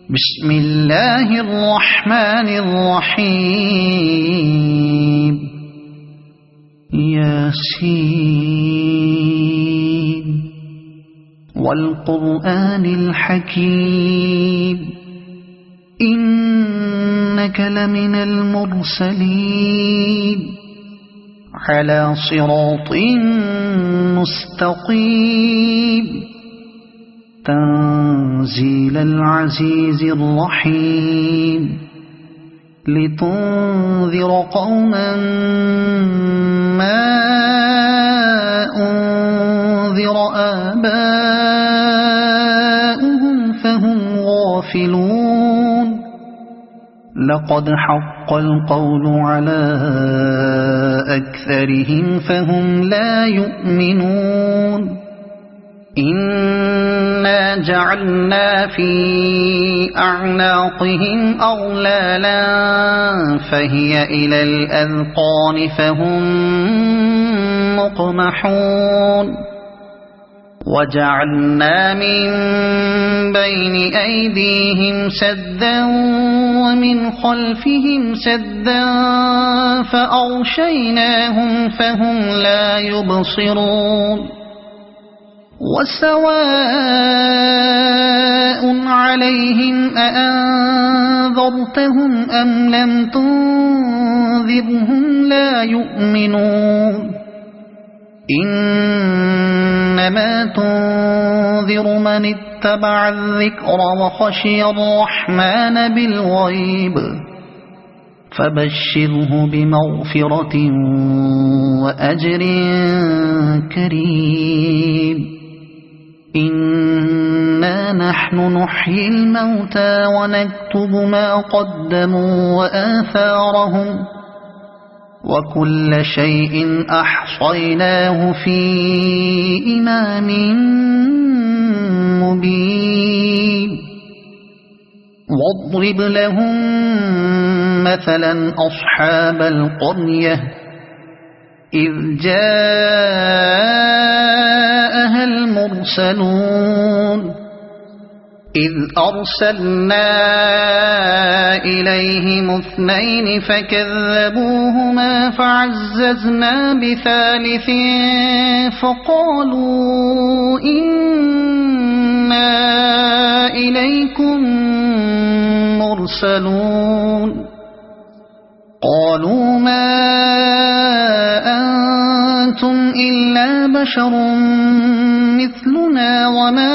بسم الله الرحمن الرحيم ياسين والقرآن الحكيم إنك لمن المرسلين على صراط مستقيم تنزيل العزيز الرحيم لتنذر قوما ما أنذر آباؤهم فهم غافلون لقد حق القول على أكثرهم فهم لا يؤمنون إنا جعلنا في أعناقهم أغلالا فهي إلى الأذقان فهم مقمحون وجعلنا من بين أيديهم سدا ومن خلفهم سدا فأغشيناهم فهم لا يبصرون وسواء عليهم أأنذرتهم أم لم تنذرهم لا يؤمنون إنما تنذر من اتبع الذكر وخشي الرحمن بالغيب فبشره بمغفرة وأجر كريم إنا نحن نحيي الموتى ونكتب ما قدموا وآثارهم وكل شيء أحصيناه في إمام مبين واضرب لهم مثلا أصحاب القرية إذ جاءها المرسلون إذ أرسلنا إليهم اثنين فكذبوهما فعززنا بثالث فقالوا إنا إليكم مرسلون قالوا ما أنتم إلا بشر مثلنا وما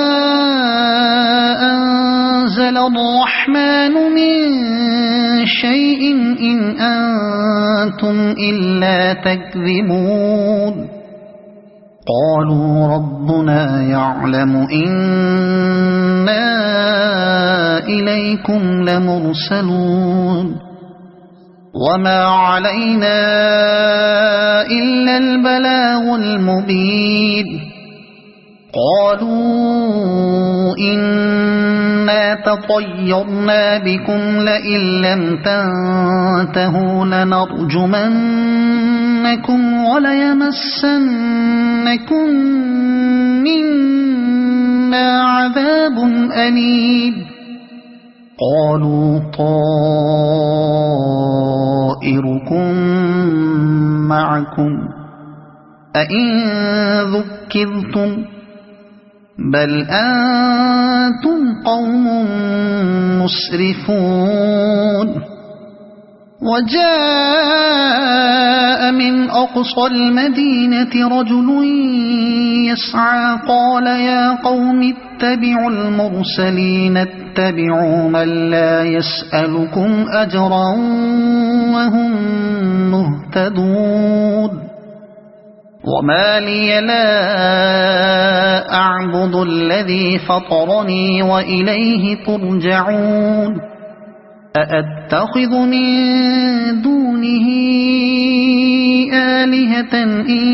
أنزل الرحمن من شيء إن أنتم إلا تكذبون قالوا ربنا يعلم إنا إليكم لمرسلون وما علينا إلا البلاغ المبين قالوا إنا تطيرنا بكم لئن لم تنتهوا لنرجمنكم وليمسنكم منا عذاب أليم قالوا طائركم معكم أئن ذكرتم بل أنتم قوم مسرفون وجاء من أقصى المدينة رجل يسعى قال يا قوم اتبعوا المرسلين اتبعوا من لا يسألكم أجرا وهم مهتدون وما لي لا أعبد الذي فطرني وإليه ترجعون أأتخذ من دونه آلهة إن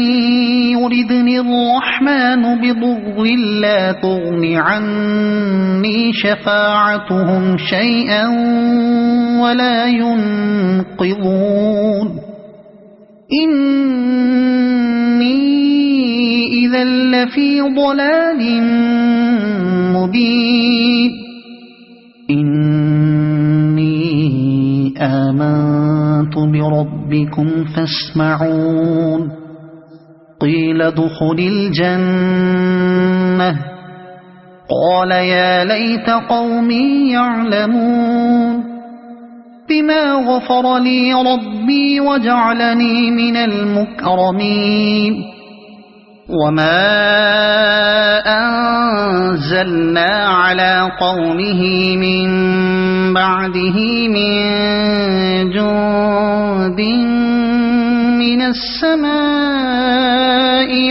يردني الرحمن بضر لا تغن عني شفاعتهم شيئا ولا ينقذون إني إذا لفي ضلال مبين آمنت بربكم فاسمعون قيل ادخل الجنة قال يا ليت قومي يعلمون بما غفر لي ربي وجعلني من المكرمين وما أنزلنا على قومه من بعده من جند من السماء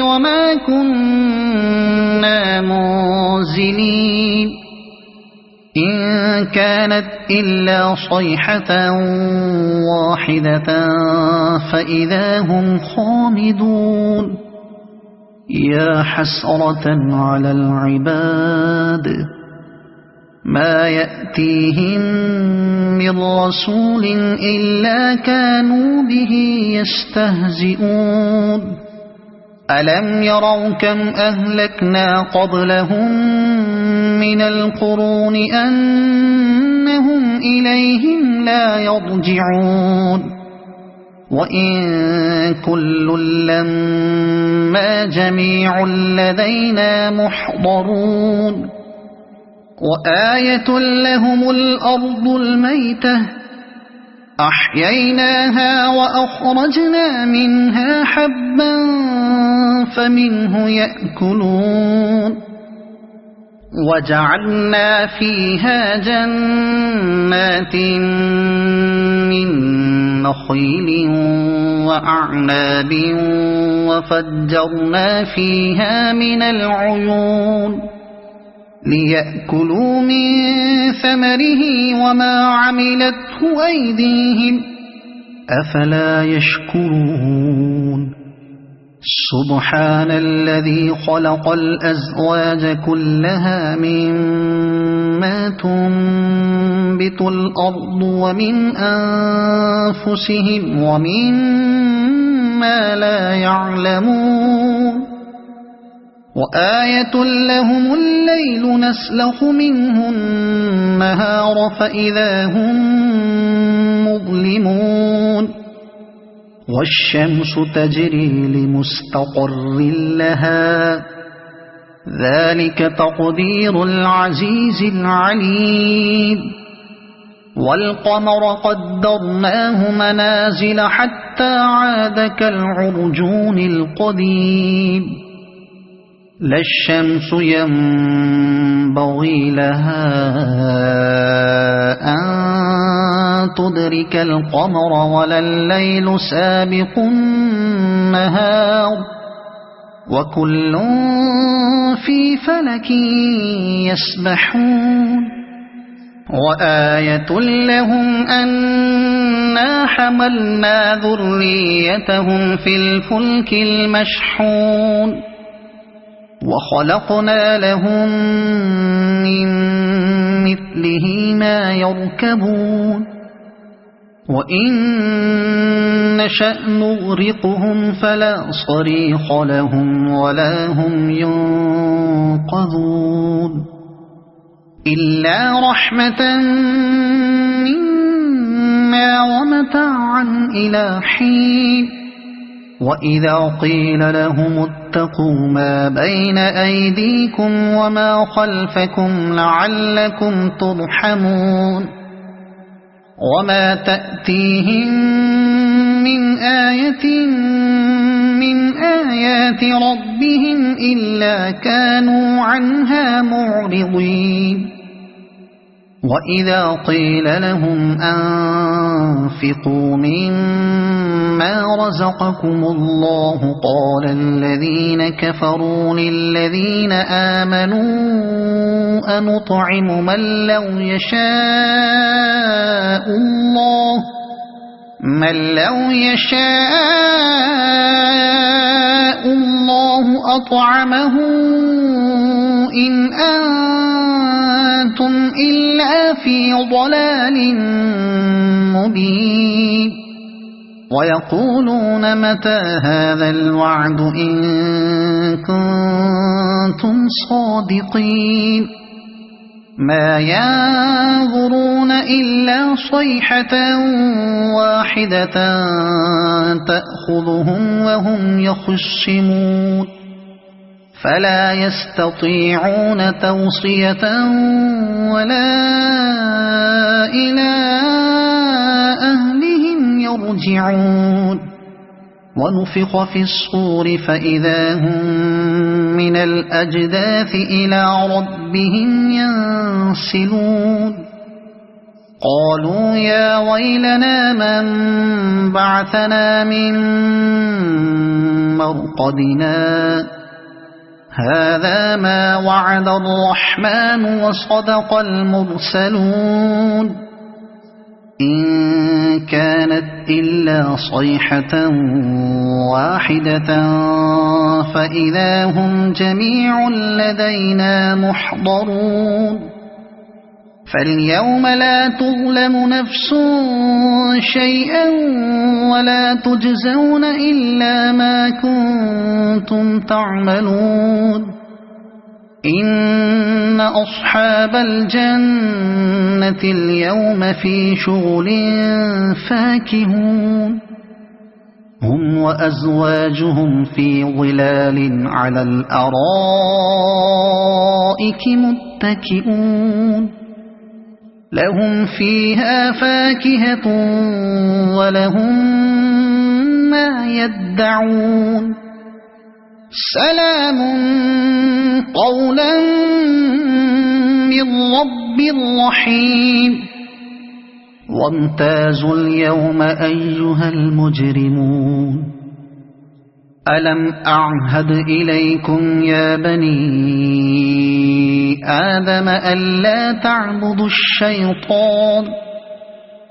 وما كنا منزلين إن كانت إلا صيحة واحدة فإذا هم خامدون يا حسرة على العباد ما يأتيهم من رسول إلا كانوا به يستهزئون ألم يروا كم أهلكنا قبلهم من القرون أنهم إليهم لا يرجعون وإن كل لما جميع لدينا محضرون وآية لهم الأرض الميتة أحييناها وأخرجنا منها حبا فمنه يأكلون وجعلنا فيها جنات من نخيل وأعناب وفجرنا فيها من العيون ليأكلوا من ثمره وما عملته أيديهم أفلا يشكرون سبحان الذي خلق الأزواج كلها مما تنبت الأرض ومن أنفسهم ومما لا يعلمون وآية لهم الليل نسلخ منه النهار فإذا هم مظلمون والشمس تجري لمستقر لها ذلك تقدير العزيز العليم والقمر قدرناه منازل حتى عاد كالعرجون القديم لا الشمس ينبغي لها أن تدرك القمر ولا الليل سابق النهار وكل في فلك يسبحون وآية لهم أنا حملنا ذريتهم في الفلك المشحون وخلقنا لهم من مثله ما يركبون وإن نشأ نغرقهم فلا صريخ لهم ولا هم ينقذون إلا رحمة منا ومتاعا إلى حين وإذا قيل لهم اتقوا ما بين أيديكم وما خلفكم لعلكم ترحمون وما تأتيهم من آية من آيات ربهم إلا كانوا عنها معرضين وإذا قيل لهم أنفقوا مما رزقكم الله قال الذين كفروا للذين آمنوا أنطعم من لو يشاء الله أطعمه إن أنتم إلا في ضلال مبين ويقولون متى هذا الوعد إن كنتم صادقين ما ينظرون إلا صيحة واحدة تأخذهم وهم يخصمون فلا يستطيعون توصية ولا إلى أهلهم يرجعون ونفخ في الصور فإذا هم من الأجداث إلى ربهم ينسلون قالوا يا ويلنا من بعثنا من مرقدنا هذا ما وعد الرحمن وصدق المرسلون إن كانت إلا صيحة واحدة فإذا هم جميع لدينا محضرون فاليوم لا تظلم نفس شيئا ولا تجزون إلا ما كنتم تعملون إن أصحاب الجنة اليوم في شغل فاكهون هم وأزواجهم في ظلال على الأرائك متكئون لهم فيها فاكهة ولهم ما يدعون سلام قولا من رب رحيم وامتازوا اليوم أيها المجرمون ألم أعهد إليكم يا بني آدم ألا تعبدوا الشيطان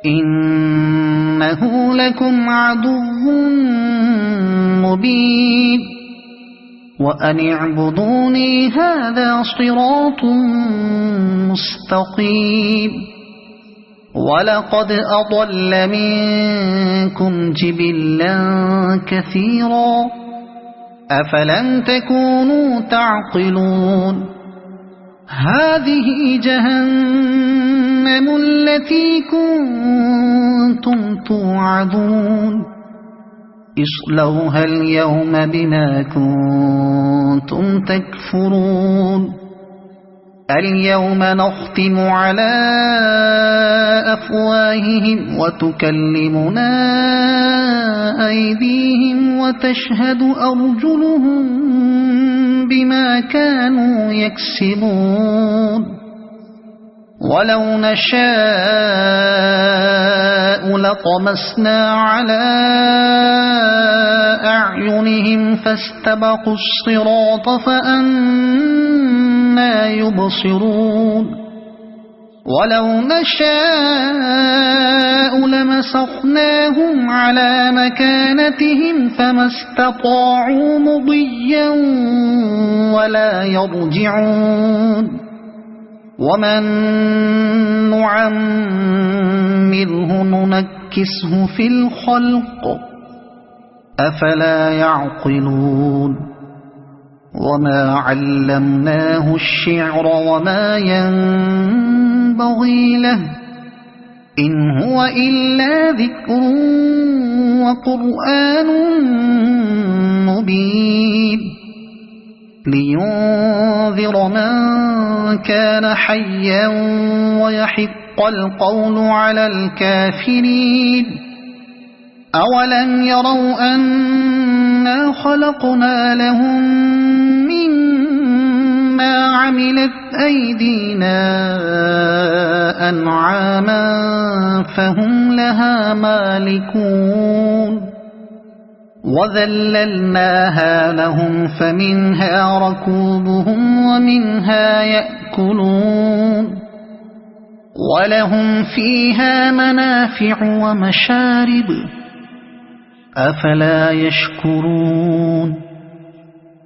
إنه لكم عدو مبين وأن اعبدوني هذا صراط مستقيم ولقد أضل منكم جبلا كثيرا أفلم تكونوا تعقلون هذه جهنم التي كنتم توعدون اصلوها اليوم بما كنتم تكفرون اليوم نختم على أفواههم وتكلمنا أيديهم وتشهد أرجلهم بما كانوا يكسبون ولو نشاء لطمسنا على أعينهم فاستبقوا الصراط فأنى يبصرون ولو نشاء لمسخناهم على مكانتهم فما استطاعوا مضيا ولا يرجعون ومن نعمره ننكسه في الخلق أفلا يعقلون وما علمناه الشعر وما ينبغي له إن هو إلا ذكر وقرآن مبين لينذر من كان حيا ويحق القول على الكافرين أولم يروا أنا خلقنا لهم مما عملت أيدينا أنعاما فهم لها مالكون وذللناها لهم فمنها ركوبهم ومنها يأكلون ولهم فيها منافع ومشارب أفلا يشكرون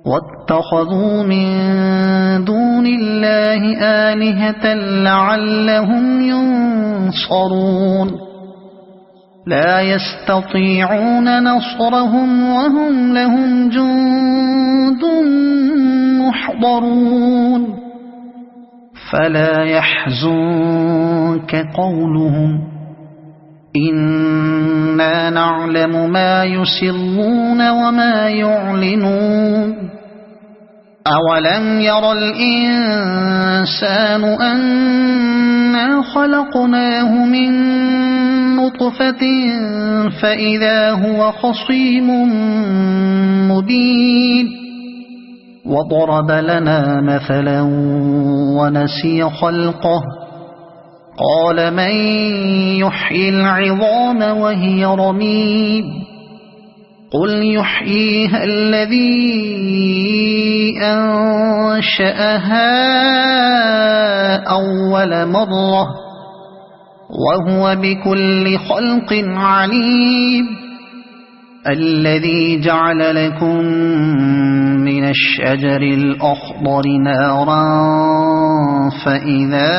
واتخذوا من دون الله آلهة لعلهم ينصرون لا يستطيعون نصرهم وهم لهم جند محضرون فلا يحزنك قولهم إنا نعلم ما يسرون وما يعلنون أولم ير الإنسان أنا خلقناه من نطفة فإذا هو خصيم مبين وضرب لنا مثلا ونسي خلقه قال من يحيي العظام وهي رميم قل يحييها الذي أنشأها أول مرة وهو بكل خلق عليم الذي جعل لكم من الشجر الأخضر نارا فإذا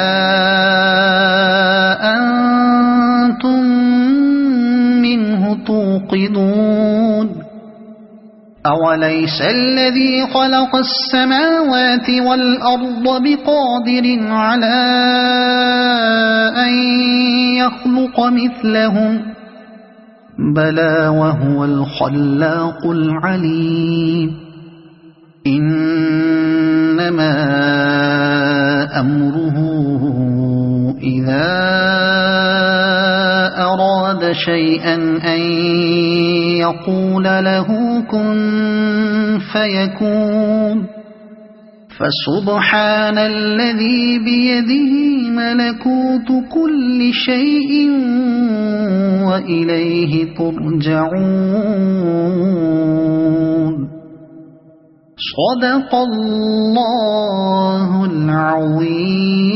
أنتم منه توقدون أوليس الذي خلق السماوات والأرض بقادر على أن يخلق مثلهم بلى وهو الخلاق العليم إنما أمره إذا أراد شيئا أن يقول له كن فيكون فسبحان الذي بيده ملكوت كل شيء وإليه ترجعون صدق الله العظيم.